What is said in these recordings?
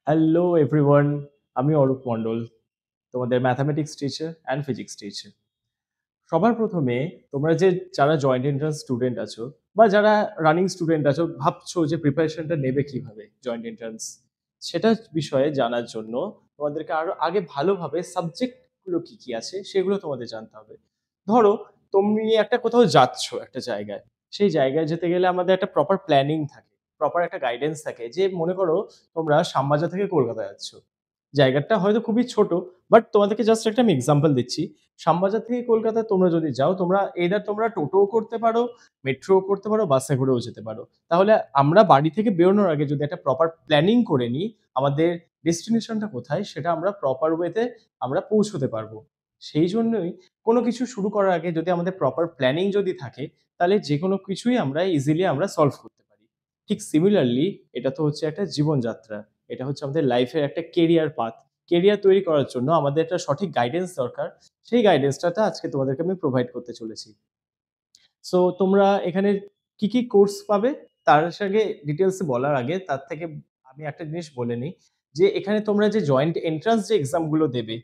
Hello everyone, আমি অরূপ মণ্ডল, তোমাদের mathematics teacher and physics teacher. সবার প্রথমে তোমরা যারা জয়েন্ট এন্ট্রান্স স্টুডেন্ট আছো বা যারা রানিং স্টুডেন্ট আছো ভাবছো যে প্রিপারেশনটা নেবে কিভাবে জয়েন্ট এন্ট্রান্স, সেটা বিষয়ে জানার জন্য তোমাদেরকে আরো আগে ভালোভাবে সাবজেক্টগুলো কি কি আছে সেগুলো তোমাদের জানতে হবে। ধরো তুমি একটা কোথাও যাচ্ছ একটা জায়গায়, সেই জায়গায় যেতে গেলে আমাদের একটা প্রপার প্ল্যানিং থাকে, প্রপার একটা গাইডেন্স থাকে। যে মনে করো তোমরা শ্যামবাজার থেকে কলকাতা যাচ্ছ, জায়গাটা হয়তো খুবই ছোট, বাট তোমাদেরকে জাস্ট একটা আমি এক্সাম্পল দিচ্ছি। শ্যামবাজার থেকে কলকাতা তোমরা যদি যাও, তোমরা either তোমরা টোটোও করতে পারো, মেট্রোও করতে পারো, বাসে করেও যেতে পারো। তাহলে আমরা বাড়ি থেকে বেরোনোর আগে যদি একটা প্রপার প্ল্যানিং করে নিই, আমাদের ডেস্টিনেশনটা কোথায় সেটা আমরা প্রপার ওয়েতে আমরা পৌঁছতে পারবো। সেই জন্যই কোনো কিছু শুরু করার আগে যদি আমাদের প্রপার প্ল্যানিং যদি থাকে, তাহলে যেকোনো কিছুই আমরা ইজিলি আমরা সলভ করতে পারি। ঠিক সিমিলারলি এটা তো হচ্ছে একটা জীবনযাত্রা। এটা হচ্ছে আমাদের লাইফের একটা কেরিয়ার পাথ। কেরিয়ার তৈরি করার জন্য আমাদের একটা সঠিক গাইডেন্স দরকার। সেই গাইডেন্সটা আজকে তোমাদেরকে আমি প্রোভাইড করতে চলেছি। সো তোমরা এখানে কি, কি কোর্স পাবে তার সঙ্গে ডিটেইলস এ বলার আগে তার থেকে আমি একটা জিনিস বলে নিই যে এখানে তোমরা যে জয়েন্ট এন্ট্রান্স যে এক্সাম গুলো দেবে,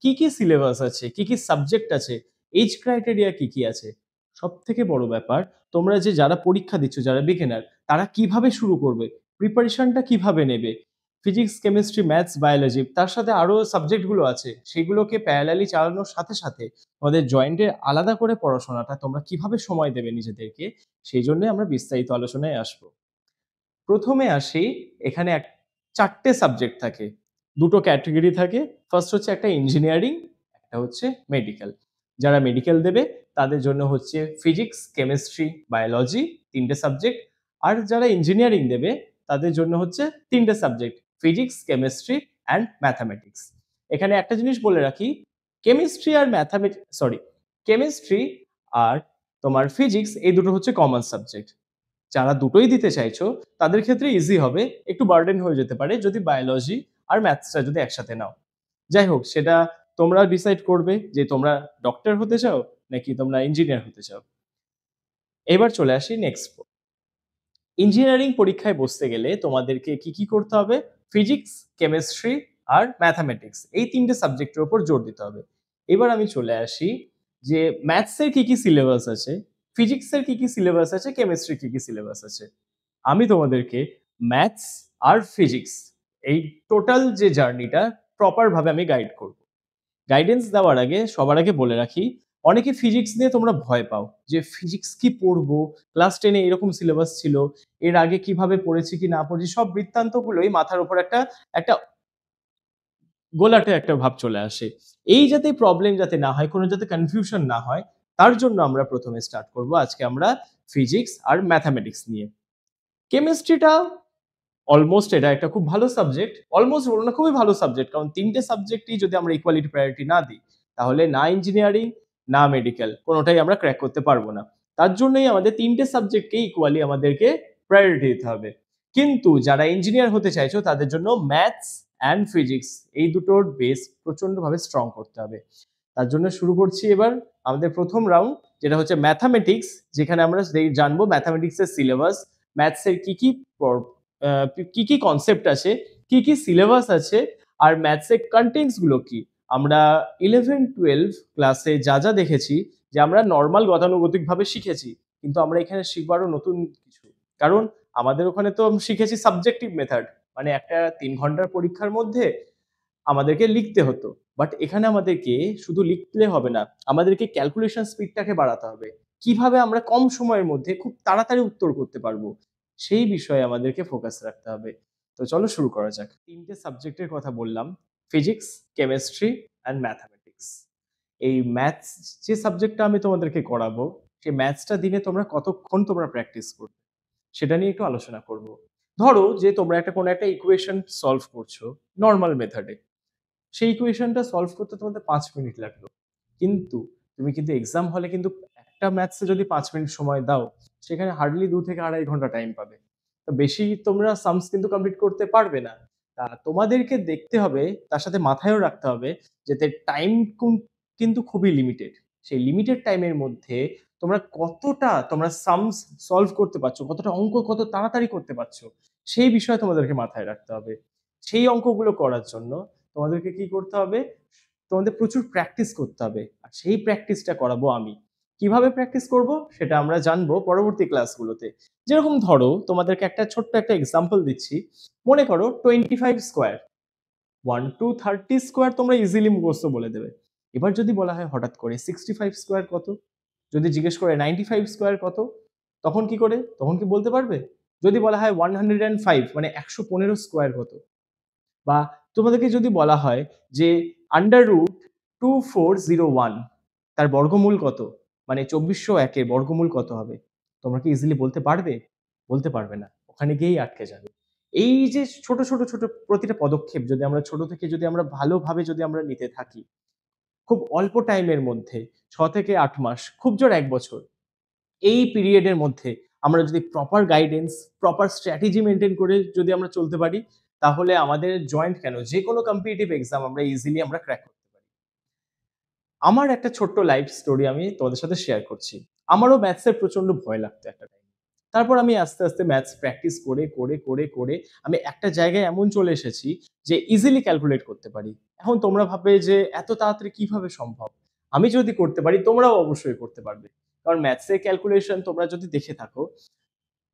কি, কি সিলেবাস আছে, কি, কি সাবজেক্ট আছে, এজ ক্রাইটেরিয়া কি, কি আছে। সবথেকে বড় ব্যাপার, তোমরা যারা পরীক্ষা দিচ্ছ, যারা বিগিনার, তারা কিভাবে শুরু করবে? প্রিপারেশনটা কিভাবে নেবে? ফিজিক্স, কেমিস্ট্রি, ম্যাথস, বায়োলজি তার সাথে আরো সাবজেক্ট গুলো আছে। সেগুলোকে প্যারালালি চালানোর সাথে, সাথে তোমাদের জয়েন্টের আলাদা করে পড়াশোনাটা তোমরা কিভাবে সময় দেবে নিজেদেরকে, সেই জন্যই আমরা বিস্তারিত আলোচনায় আসবো। প্রথমে আসি, এখানে ৪ টে সাবজেক্ট থাকে, ২ টো ক্যাটেগরি থাকে। ফার্স্ট হচ্ছে একটা ইঞ্জিনিয়ারিং, একটা হচ্ছে মেডিকেল। যারা মেডিকেল দেবে তাদের জন্য হচ্ছে ফিজিক্স, কেমিস্ট্রি, বায়োলজি ৩ টে সাবজেক্ট। আর যারা ইঞ্জিনিয়ারিং দেবে তাদের জন্য হচ্ছে ৩ টে subject, physics, chemistry and mathematics. এখানে একটা জিনিস বলে রাখি, কেমিস্ট্রি আর কেমিস্ট্রি আর তোমার ফিজিক্স এই দুটো হচ্ছে কমন সাবজেক্ট। যারা দুটোই দিতে চাইছো তাদের ক্ষেত্রে ইজি হবে, একটু বার্ডেন হয়ে যেতে পারে যদি বায়োলজি আর ম্যাথসটা যদি একসাথে নাও। যাই হোক, সেটা তোমরা ডিসাইড করবে যে তোমরা ডক্টর হতে চাও নাকি তোমরা ইঞ্জিনিয়ার হতে চাও। এবার চলে আসি নেক্সট। ইঞ্জিনিয়ারিং পরীক্ষায় বসতে গেলে তোমাদেরকে কি, কি করতে হবে? ফিজিক্স, কেমিস্ট্রি আর ম্যাথামেটিক্স এই ৩ টে সাবজেক্টের উপর জোর দিতে হবে। এবার আমি চলে আসি যে ম্যাথসের কি, কি সিলেবাস আছে, ফিজিক্সের কি, কি সিলেবাস আছে, কেমিস্ট্রির কি, কি সিলেবাস আছে। আমি তোমাদেরকে ম্যাথস আর ফিজিক্স এই টোটাল যে জার্নিটা প্রপার ভাবে আমি গাইড করব। গাইডেন্স দেওয়ার আগে সবার আগে বলে রাখি, অনেকে ফিজিক্স নিয়ে তোমরা ভয় পাও যে ফিজিক্স কি পড়বো, ক্লাস 10 এ এরকম সিলেবাস ছিল, এর আগে কিভাবে পড়েছি কি না পড়েছি সব বৃত্তান্তগুলোই মাথার উপর একটা একটা গোলাটে একটা ভাব চলে আসে। এই যাতে প্রবলেম যাতে না হয়, কোনো যাতে কনফিউশন না হয়, তার জন্য আমরা প্রথমে স্টার্ট করব আজকে আমরা ফিজিক্স আর ম্যাথামেটিক্স নিয়ে। কেমিস্ট্রিটা অলমোস্ট এটা একটা খুব ভালো সাবজেক্ট। অলমোস্ট বলব না, খুবই ভালো সাবজেক্ট। কারণ ৩ টে সাবজেক্টই যদি আমরা ইকুয়ালিটি প্রায়োরিটি না দিই, তাহলে না ইঞ্জিনিয়ারিং, না মেডিকেল কোনটাই আমরা ক্র্যাক করতে পারব না। তার জন্যই আমাদের ৩ টে সাবজেক্টকে ইকুয়ালি আমাদেরকে প্রায়োরিটি দিতে হবে। কিন্তু যারা ইঞ্জিনিয়ার হতে চাইছো তাদের জন্য ম্যাথস অ্যান্ড ফিজিক্স এই দুটোর বেস প্রচন্ডভাবে স্ট্রং করতে হবে। তার জন্য শুরু করছি এবার আমাদের প্রথম রাউন্ড, যেটা হচ্ছে ম্যাথামেটিক্স, যেখানে আমরা জানবো ম্যাথামেটিক্স এর সিলেবাস, ম্যাথস এর কি, কি কি, কি কনসেপ্ট আছে, কি, কি সিলেবাস আছে আর ম্যাথস এর কনটেন্টস গুলো কি। আমরা 11-12 ক্লাসে যা, যা দেখেছি যে আমরা নরমাল গতানুগতিকভাবে শিখেছি। কিন্তু আমরা এখানে শিখবো আরো নতুন কিছু। কারণ আমাদের ওখানে তো শিখেছি সাবজেক্টিভ মেথড। মানে একটা ৩ ঘন্টার পরীক্ষার মধ্যে আমাদেরকে লিখতে হতো। বাট এখানে আমাদেরকে শুধু লিখলে হবে না। আমাদেরকে ক্যালকুলেশন স্পিডটাকে বাড়াতে হবে। কিভাবে আমরা কম সময়ের মধ্যে খুব তাড়াতাড়ি উত্তর করতে পারবো, সেই বিষয়ে আমাদেরকে ফোকাস রাখতে হবে। তো চলো শুরু করা যাক। ৩ টে সাবজেক্টের কথা বললাম, ফিজিক্স, কেমিস্ট্রি অ্যান্ড ম্যাথামেটিক্স। এই ম্যাথস যে সাবজেক্টটা আমি তোমাদেরকে করাবো, সেই ম্যাথসটা দিনে তোমরা কতক্ষণ তোমরা প্র্যাকটিস করবে, সেটা নিয়ে একটু আলোচনা করব। ধরো যে তোমরা কোনো একটা ইকুয়েশন সলভ করছো নরমাল মেথডে। সেই ইকুয়েশনটা সলভ করতে তোমাদের ৫ মিনিট লাগলো। কিন্তু তুমি কিন্তু এক্সাম হলে কিন্তু একটা ম্যাথসে যদি ৫ মিনিট সময় দাও, সেখানে হার্ডলি ২ থেকে ২.৫ ঘন্টা টাইম পাবে। তো বেশি তোমরা সামস কিন্তু কমপ্লিট করতে পারবে না। তোমাদেরকে দেখতে হবে, তার সাথে মাথায়ও রাখতে হবে যাতে টাইম কিন্তু খুবই লিমিটেড। সেই লিমিটেড টাইমের মধ্যে তোমরা কতটা সামস সলভ করতে পারছো, কতটা অঙ্ক কত তাড়াতাড়ি করতে পারছো, সেই বিষয়ে তোমাদেরকে মাথায় রাখতে হবে। সেই অঙ্কগুলো করার জন্য তোমাদেরকে কি করতে হবে? তোমাদের প্রচুর প্র্যাকটিস করতে হবে। আর সেই প্র্যাকটিসটা করাবো আমি। কিভাবে প্র্যাকটিস করব? সেটা আমরা জানবো পরবর্তী ক্লাসগুলোতে। যেরকম ধরো তোমাদেরকে একটা ছোট্ট একটা এক্সাম্পল দিচ্ছি। মনে করো 25 স্কোয়ার। 1 to 30 স্কোয়ার তোমরা ইজিলি মুখস্থ বলে দেবে। এবার যদি বলা হয় হঠাৎ করে 65 স্কোয়ার কত? যদি জিজ্ঞেস করে 95 স্কোয়ার কত? তখন কি করে? তখন কি বলতে পারবে? যদি বলা হয় 105 মানে 115 স্কোয়ার কত? বা তোমাদেরকে যদি বলা হয় যে √2401 তার বর্গমূল কত? মানে 2401 এর বর্গমূল কত হবে? তোমরা কি ইজিলি বলতে পারবে? বলতে পারবে না। ওখানে গিয়েই আটকে যাবে। এই যে ছোট প্রতিটা পদক্ষেপ যদি আমরা ছোট থেকে যদি আমরা ভালোভাবে যদি আমরা নিতে থাকি, খুব অল্প টাইমের মধ্যে ৬ থেকে ৮ মাস, খুব জোর ১ বছর। এই পিরিয়ডের মধ্যে আমরা যদি proper guidance, proper strategy maintain করে যদি আমরা চলতে পারি, তাহলে আমাদের জয়েন্ট কেন যেকোনো কম্পিটিটিভ এক্সাম আমরা ইজিলি আমরা ক্র্যাক করতে পারি। আমার একটা ছোট্ট লাইফ স্টোরি আমি তোমাদের সাথে শেয়ার করছি। আমারও ম্যাথসের প্রচন্ড ভয় লাগতো একটা টাইমে। তারপর আমি আস্তে ম্যাথস প্র্যাকটিস করে আমি একটা জায়গায় এমন চলে এসেছি যে ইজিলি ক্যালকুলেট করতে পারি। এখন তোমরা ভাববে যে এত তাড়াতাড়ি কিভাবে সম্ভব? আমি যদি করতে পারি তোমরাও অবশ্যই করতে পারবে। কারণ ম্যাথসের ক্যালকুলেশন তোমরা যদি দেখে থাকো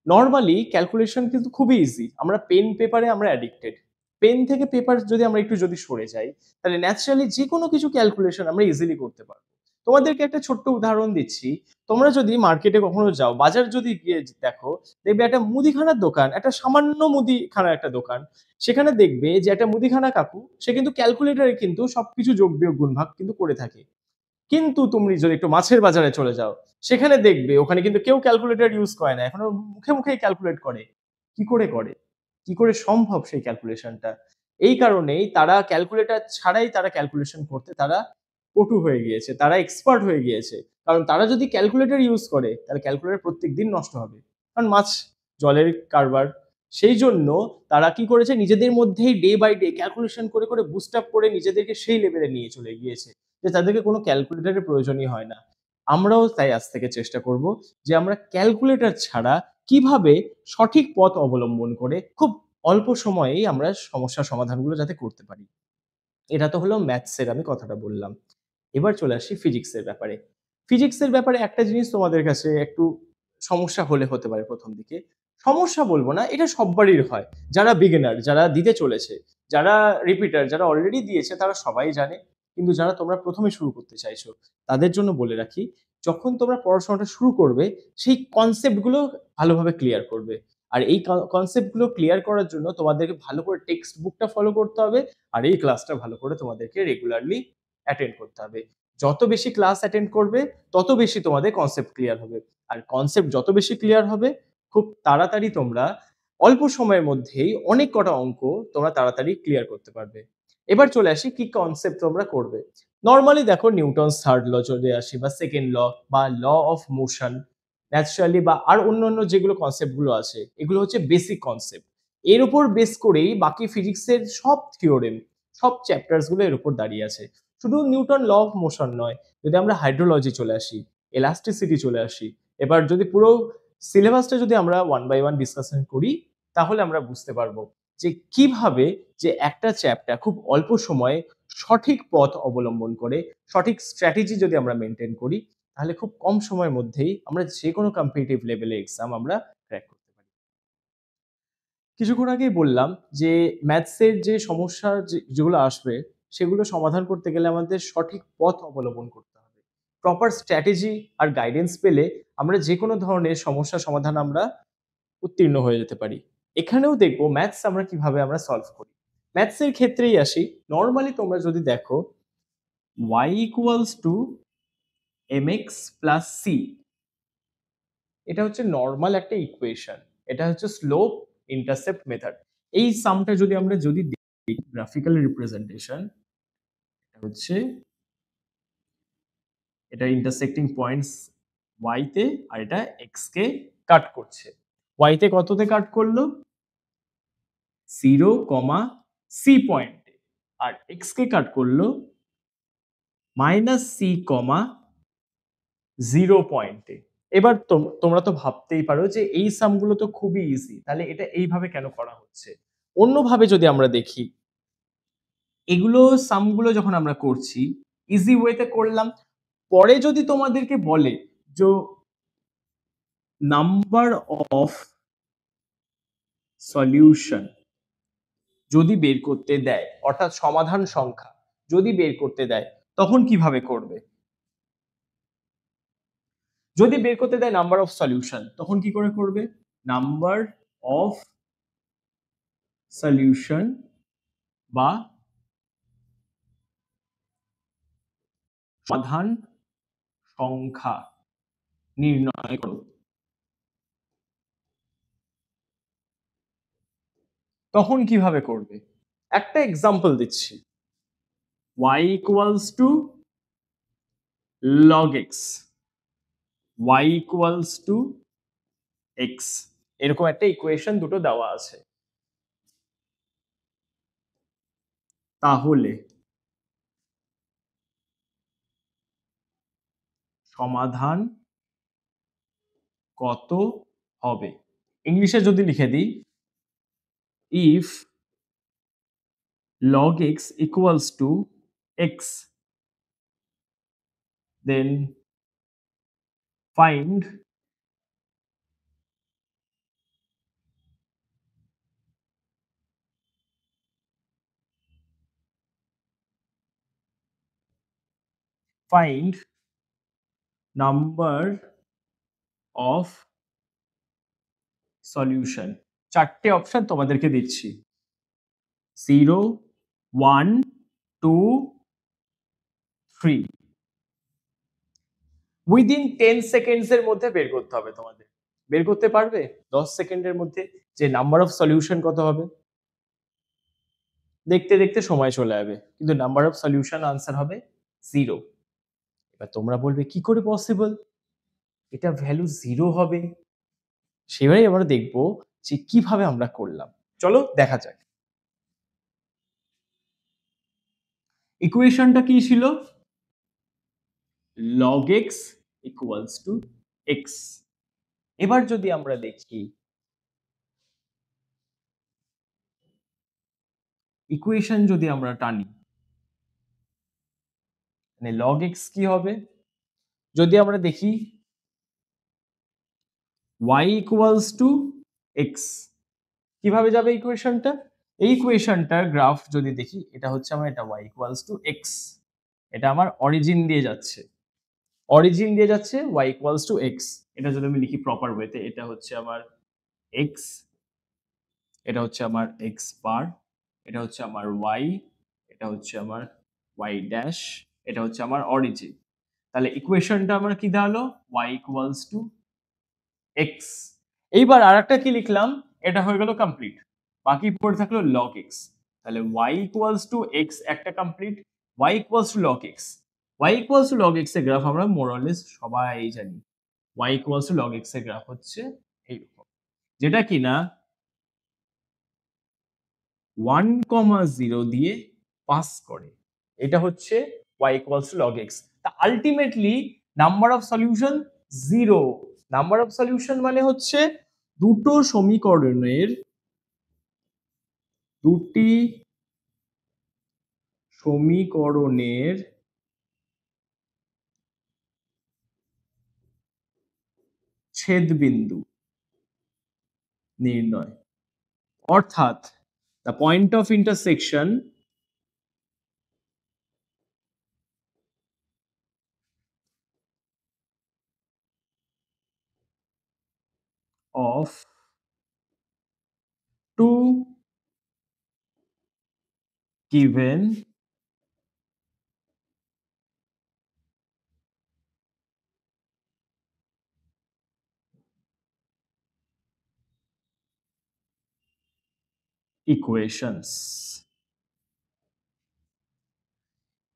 নরমালি ক্যালকুলেশন কিন্তু খুবই ইজি। আমরা পেন পেপারে আমরা অ্যাডিক্টেড। পেন থেকে পেপার যদি আমরা একটু যদি সরে যাই, তাহলে ন্যাচারালি যেকোনো কিছু ক্যালকুলেশন আমরা ইজিলি করতে পারব। তোমাদেরকে একটা ছোট্ট উদাহরণ দিচ্ছি। তোমরা যদি মার্কেটে কখনো যাও, বাজার যদি গিয়ে দেখো, দেখবে একটা মুদিখানার দোকান, একটা সামান্য মুদিখানার একটা দোকান। সেখানে দেখবে যে একটা মুদিখানা কাকু, সে কিন্তু ক্যালকুলেটরে কিন্তু সবকিছু যোগ, বিয়োগ, গুণ, ভাগ কিন্তু করে থাকে। কিন্তু তুমি যদি একটু মাছের বাজারে চলে যাও, সেখানে দেখবে ওখানে কিন্তু কেউ ক্যালকুলেটর ইউজ করে না। এখন মুখেই ক্যালকুলেট করে। কি করে করে? কি করে সম্ভব সেই ক্যালকুলেশনটা? এই কারণেই তারা ক্যালকুলেটর ছাড়াই তারা ক্যালকুলেশন করতে তারা পটু হয়ে গিয়েছে। তারা এক্সপার্ট হয়ে গিয়েছে। কারণ তারা যদি ক্যালকুলেটর ইউজ করে, তাহলে ক্যালকুলেটর প্রত্যেকদিন নষ্ট হবে। কারণ মাছ জলের কারবার। সেইজন্য তারা কি করেছে? নিজেদের মধ্যেই ডে বাই ডে ক্যালকুলেশন করে বুস্ট আপ করে নিজেদেরকে সেই লেভেলে নিয়ে চলে গিয়েছে। যে তাদেরকে কোনো ক্যালকুলেটরের প্রয়োজনই হয় না। আমরাও তাই আজ থেকে চেষ্টা করব যে আমরা ক্যালকুলেটর ছাড়া কিভাবে সঠিক পথ অবলম্বন করে খুব অল্প সময়েই আমরা সমস্যার সমাধানগুলো যাতে করতে পারি। এটা তো হলো ম্যাথসের আমি কথাটা বললাম। এবার চলে আসি ফিজিক্সের ব্যাপারে। ফিজিক্সের ব্যাপারে একটা জিনিস তোমাদের কাছে একটু সমস্যা হতে পারে ১ম দিকে। সমস্যা বলব না, এটা সব্বারই হয়। যারা বিগিনার, যারা দিতে চলেছে, যারা রিপিটার, যারা অলরেডি দিয়েছে তারা সবাই জানে। কিন্তু যারা তোমরা ১ম এ শুরু করতে চাইছো, তাদের জন্য বলে রাখি, যখন তোমরা পড়াশোনাটা শুরু করবে, সেই কনসেপ্ট গুলো ভালোভাবে ক্লিয়ার করবে। আর এই কনসেপ্ট গুলো ক্লিয়ার করার জন্য তোমাদেরকে ভালো করে টেক্সট বুকটা ফলো করতে হবে। আর এই ক্লাসটা ভালো করে তোমাদেরকে রেগুলারলি অ্যাটেন্ড করতে হবে। যত বেশি ক্লাস অ্যাটেন্ড করবে, তত বেশি তোমাদের কনসেপ্ট ক্লিয়ার হবে। আর কনসেপ্ট যত বেশি ক্লিয়ার হবে, খুব তাড়াতাড়ি তোমরা অল্প সময়ের মধ্যেই অনেক কটা অঙ্ক তোমরা তাড়াতাড়ি ক্লিয়ার করতে পারবে। এবার চলে আসি কি কনসেপ্ট তোমরা করবে। নরমালি দেখো নিউটনস 3rd ল চলে আসি বা 2nd ল বা ল অফ মোশন, ন্যাচারালি বা আর অন্যান্য যেগুলো কনসেপ্ট গুলো আছে, এগুলো হচ্ছে বেসিক কনসেপ্ট। এর উপর বেস করেই বাকি ফিজিক্সের সব থিওরেম, সব চ্যাপ্টার্স গুলো এর উপর দাঁড়িয়ে আছে। শুধু নিউটন ল অফ মোশন নয়, যদি আমরা হাইড্রোলজি চলে আসি, এলাস্টিসিটি চলে আসি, এবার যদি পুরো সিলেবাসটা যদি আমরা ওয়ান বাই ওয়ান ডিসকাশন করি, তাহলে আমরা বুঝতে পারবো যে কিভাবে যে একটা চ্যাপ্টার খুব অল্প সময়ে সঠিক পথ অবলম্বন করে, সঠিক স্ট্র্যাটেজি যদি আমরা মেইনটেইন করি, তাহলে খুব কম সময়ের মধ্যেই আমরা যেকোনো কম্পিটিটিভ লেভেলে এক্সাম আমরা ক্র্যাক করতে পারি। কিছুক্ষণ আগেই বললাম যে ম্যাথসের যে সমস্যা যেগুলো আসবে, সেগুলো সমাধান করতে গেলে আমাদের সঠিক পথ অবলম্বন করতে হবে। প্রপার স্ট্র্যাটেজি আর গাইডেন্স পেলে আমরা যেকোনো ধরনের সমস্যার সমাধান আমরা উত্তীর্ণ হয়ে যেতে পারি। এখানেও দেখব ম্যাথস আমরা কিভাবে আমরা সলভ করি। ম্যাথসের ক্ষেত্রেই আসি। নরমালি তোমরা যদি দেখো y = mx + c, এটা হচ্ছে নরমাল একটা ইকুয়েশন। এটা হচ্ছে স্লোপ ইন্টারসেপ্ট মেথড। এই সামটা যদি আমরা দেখি গ্রাফিক্যাল রিপ্রেজেন্টেশন, এটা হচ্ছে এটা ইন্টারসেক্টিং পয়েন্টস y তে আর এটা x কে কাট করছে। y তে কততে কাট করলো? 0, c পয়েন্টে। আর x কে কাট করলো -c, 0 পয়েন্টে। এবার তোমরা তো ভাবতেই পারো যে এই সামগুলো তো খুবই ইজি। তাহলে এটা এইভাবে কেন করা হচ্ছে? অন্যভাবে যদি আমরা দেখি, এগুলো সামগুলো যখন আমরা করছি ইজি ওয়েতে করলাম, পরে যদি তোমাদেরকে বলে যে নাম্বার অফ সলিউশন যদি বের করতে দেয়, অর্থাৎ সমাধান সংখ্যা যদি বের করতে দেয়, তখন কিভাবে করবে? যদি বের করতে দেয় নাম্বার অফ সলিউশন, তখন কি করে করবে? নাম্বার অফ সলিউশন বা সমাধান সংখ্যা নির্ণয় করো। তখন কিভাবে করবে? একটা এক্সাম্পল দিচ্ছি। y equals to log x, y equals to x, এরকম একটা ইকুয়েশন দুটো দেওয়া আছে। তাহলে সমাধান কত হবে? ইংলিশে যদি লিখে দিই, if log x equals to x, then find number of solution। চারটে অপশন তোমাদেরকে দিচ্ছি, 0, 1, 2, 3। উইদিন 10 সেকেন্ডস এর মধ্যে বের করতে হবে তোমাদের। বের করতে পারবে 10 সেকেন্ডের মধ্যে যে নাম্বার অফ সলিউশন কত হবে? দেখতে দেখতে সময় চলে যাবে, কিন্তু নাম্বার অফ সলিউশন আনসার হবে 0। এবার তোমরা বলবে কি করে পসিবল এটা ভ্যালু 0 হবে? সেবারে এবার দেখবো যে কিভাবে আমরা করলাম। চলো দেখা যাক। ইকুয়েশনটা কি ছিল? log x equals to x। এবার যদি আমরা দেখি ইকুয়েশন যদি আমরা টানি, মানে log x কি হবে? যদি আমরা দেখি y equals to x, কিভাবে যাবে ইকুয়েশনটা? এই ইকুয়েশনটার গ্রাফ যদি দেখি, এটা হচ্ছে আমার এটা y equals to x, এটা আমার অরিজিন দিয়ে যাচ্ছে, অরিজিন দিয়ে যাচ্ছে y equals to x। এটা যদি আমি লিখি প্রপার ওয়েতে, এটা হচ্ছে আমার x, এটা হচ্ছে আমার x বার, এটা হচ্ছে আমার y, এটা হচ্ছে আমার y ড্যাশ, এটা হচ্ছে আমার অরিজিন। তাহলে ইকুয়েশনটা আমার কি দাঁড়ালো? y equals to x। এইবার আরেকটা কি লিখলাম, এটা হয়ে গেল কমপ্লিট, বাকি পড়ে থাকলো log x। তাহলে y equals to x একটা complete, y equals to log x, y equals to log x এর গ্রাফ আমরা মোরালেস সবাই জানি, y equals to log x এর গ্রাফ হচ্ছে এইরকম, যেটা কিনা 1,0 দিয়ে পাস করে। এটা হচ্ছে y equals to log x। তা ultimately number of solution 0। Number of solution মানে হচ্ছে দুটো সমীকরণের, দুটি সমীকরণের ছেদবিন্দু নির্ণয়, অর্থাৎ the point of intersection of two given equations।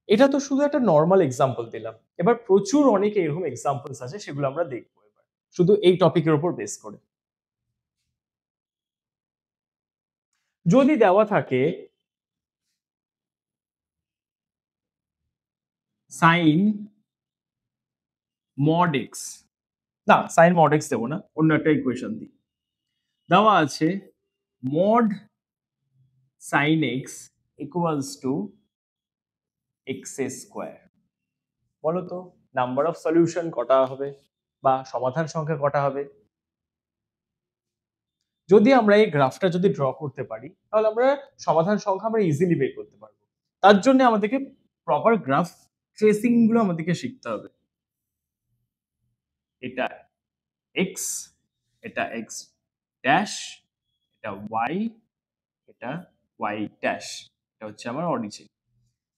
এটা তো শুধু একটা নর্মাল এক্সাম্পল দিলাম, এবার প্রচুর অনেক এরকম এক্সাম্পলস আছে, সেগুলো আমরা দেখবো এবার শুধু এই টপিকের উপর বেস করে। যদি দেওয়া থাকে সাইন মড এক্স, না সাইন মড এক্স দেবো না, অন্য একটা ইকুয়েশন দিই। দেওয়া আছে mod sin x equals to x square. বলো তো নাম্বার অফ সলিউশন কটা হবে বা সমাধান সংখ্যা কটা হবে? যদি আমরা এই গ্রাফটা যদি ড্র করতে পারি তাহলে আমরা সমাধান সংখ্যা আমরা ইজিলি বের করতে পারবো। তার জন্য আমাদেরকে প্রপার গ্রাফ ট্রেসিং গুলো আমাদেরকে শিখতে হবে। এটা x, এটা x ড্যাশ, এটা y, এটা y ড্যাশ। এটা হচ্ছে আমার অরিজিন।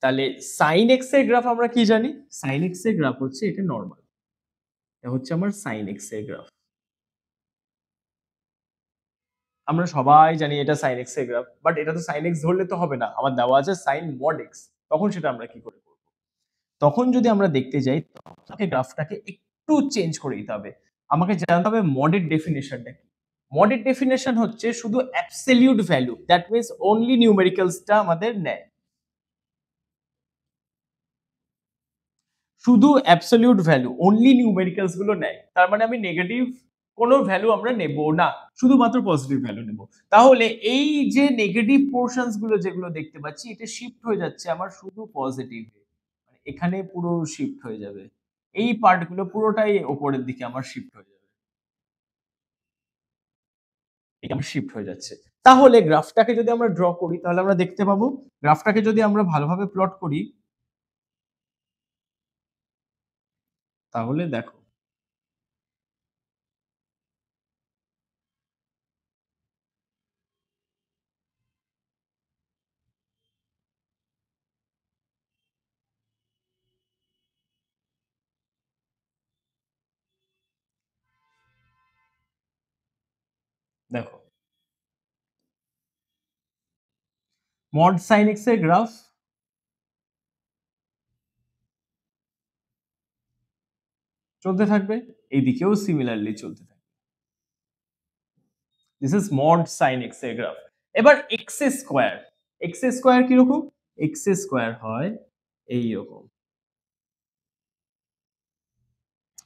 তাহলে sin x এর গ্রাফ আমরা কি জানি? sin x এর গ্রাফ হচ্ছে এটা নরমাল। এটা হচ্ছে আমার sin x এর গ্রাফ। আমরা সবাই জানি এটা sin x এর গ্রাফ। বাট এটা তো sin x ধরলে তো হবে না। আমার দেওয়া আছে sin mod x। তখন সেটা আমরা কি করে করব? তখন যদি আমরা দেখতে যাই তাকে গ্রাফটাকে একটু চেঞ্জ করে দিতে হবে। আমাকে জানতে হবে মডের ডেফিনিশনটা কি? মডের ডেফিনিশন হচ্ছে শুধু absolute value. That means only নিউমেরিক্যালসটা আমাদের নেয়। শুধু অ্যাবসলিউট ভ্যালু, অনলি নিউমেরিক্যালস গুলো নেয়। তার মানে আমি নেগেটিভ কোনো ভ্যালু আমরা নেব না, শুধুমাত্র পজিটিভ ভ্যালু নেব। তাহলে এই যে নেগেটিভ পোরশনস গুলো যেগুলো দেখতে পাচ্ছি এটা শিফট হয়ে যাচ্ছে আমার শুধু পজিটিভে। মানে এখানে পুরো শিফট হয়ে যাবে। এই পার্ট গুলো পুরোটাই উপরের দিকে আমার শিফট হয়ে যাবে। এটা আমার শিফট হয়ে যাচ্ছে। তাহলে গ্রাফটাকে যদি আমরা ড্র করি তাহলে আমরা দেখতে পাবো গ্রাফটাকে যদি আমরা ভালোভাবে প্লট করি তাহলে দেখো দেখো মড সাইন এক্স এর গ্রাফ চলতে থাকবে, এইদিকেও সিমিলারলি চলতে থাকবে। This is mod sine x এর গ্রাফ। এবার এক্স স্কোয়ার, এক্স স্কোয়ার কিরকম? এক্স স্কোয়ার হয় এইরকম।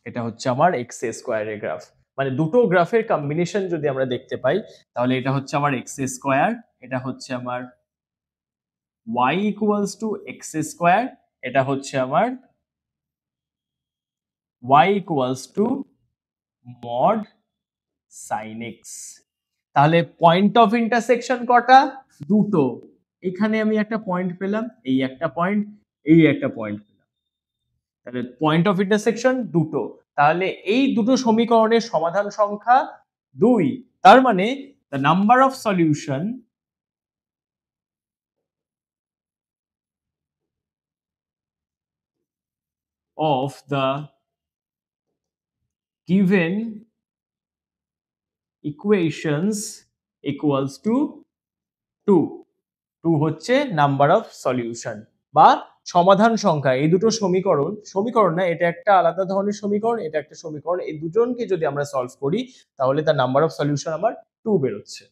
এটা হচ্ছে আমার এক্স স্কোয়ার এর গ্রাফ। মানে দুটো গ্রাফের কম্বিনেশন যদি আমরা দেখতে পাই তাহলে এটা হচ্ছে আমার এক্স স্কোয়ার, এটা হচ্ছে আমার y equals to x square, এটা হচ্ছে আমার y equals to mod sine x. তাহলে পয়েন্ট অফ ইন্টারসেকশন কটা? দুটো। এখানে আমি একটা পয়েন্ট পেলাম, এই একটা পয়েন্ট, এই একটা পয়েন্ট পেলাম। তাহলে পয়েন্ট অফ ইন্টারসেকশন দুটো। তাহলে এই দুটো সমীকরণের সমাধান সংখ্যা 2। তার মানে the number of solution of the given equations equals to 2। 2 হচ্ছে নাম্বার অফ সলিউশন বা সমাধান সংখ্যা। এই দুটো সমীকরণ, সমীকরণ না, এটা একটা আলাদা ধরনের সমীকরণ, এটা একটা সমীকরণ। এই দুজনকে যদি আমরা সলভ করি তাহলে তার নাম্বার অফ সলিউশন আমার 2 বেরোচ্ছে।